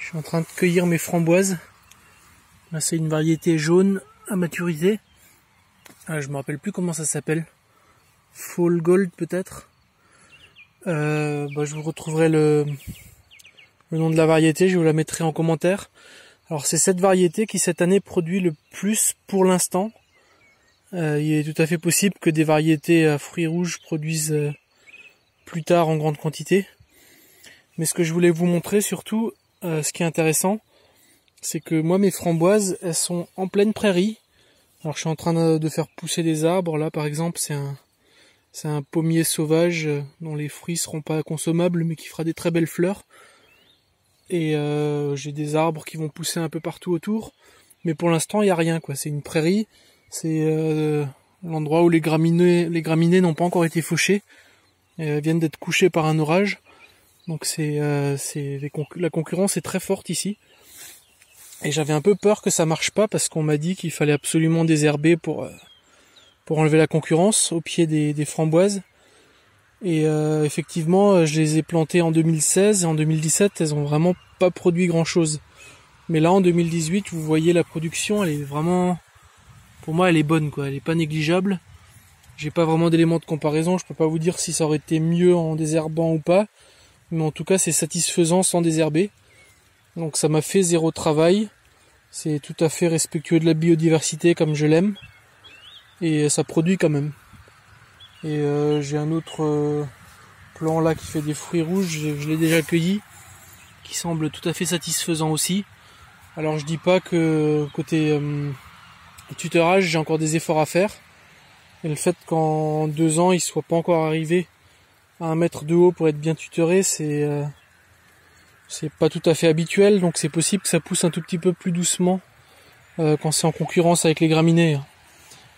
Je suis en train de cueillir mes framboises. Là, c'est une variété jaune à maturité. Ah, je me rappelle plus comment ça s'appelle. Fall Gold peut-être. Je vous retrouverai le nom de la variété, je vous la mettrai en commentaire. Alors c'est cette variété qui cette année produit le plus pour l'instant. Il est tout à fait possible que des variétés à fruits rouges produisent plus tard en grande quantité. Mais ce que je voulais vous montrer surtout, ce qui est intéressant, c'est que moi mes framboises, elles sont en pleine prairie. Alors je suis en train de faire pousser des arbres. Là par exemple c'est un pommier sauvage dont les fruits seront pas consommables mais qui fera des très belles fleurs. Et j'ai des arbres qui vont pousser un peu partout autour. Mais pour l'instant il n'y a rien quoi. C'est une prairie. C'est l'endroit où les graminées n'ont pas encore été fauchées. Elles viennent d'être couchées par un orage. Donc la concurrence est très forte ici. Et j'avais un peu peur que ça marche pas parce qu'on m'a dit qu'il fallait absolument désherber pour enlever la concurrence au pied des framboises. Et effectivement, je les ai plantées en 2016 et en 2017, elles ont vraiment pas produit grand chose. Mais là, en 2018, vous voyez la production, elle est vraiment, pour moi, elle est bonne quoi. Elle est pas négligeable. J'ai pas vraiment d'éléments de comparaison. Je peux pas vous dire si ça aurait été mieux en désherbant ou pas. Mais en tout cas, c'est satisfaisant sans désherber. Donc ça m'a fait zéro travail. C'est tout à fait respectueux de la biodiversité comme je l'aime. Et ça produit quand même. Et j'ai un autre plant là qui fait des fruits rouges, je l'ai déjà cueilli, qui semble tout à fait satisfaisant aussi. Alors je dis pas que côté tutorage j'ai encore des efforts à faire. Et le fait qu'en 2 ans il soit pas encore arrivé à 1 mètre de haut pour être bien tutoré, c'est pas tout à fait habituel, donc c'est possible que ça pousse un tout petit peu plus doucement quand c'est en concurrence avec les graminées.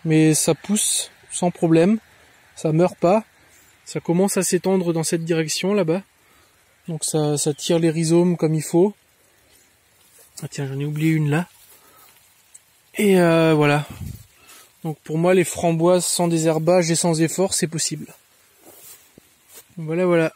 Mais ça pousse sans problème, ça meurt pas, ça commence à s'étendre dans cette direction là-bas, donc ça tire les rhizomes comme il faut. Ah tiens, j'en ai oublié une là. Et voilà. Donc pour moi les framboises sans désherbage et sans effort c'est possible. Voilà.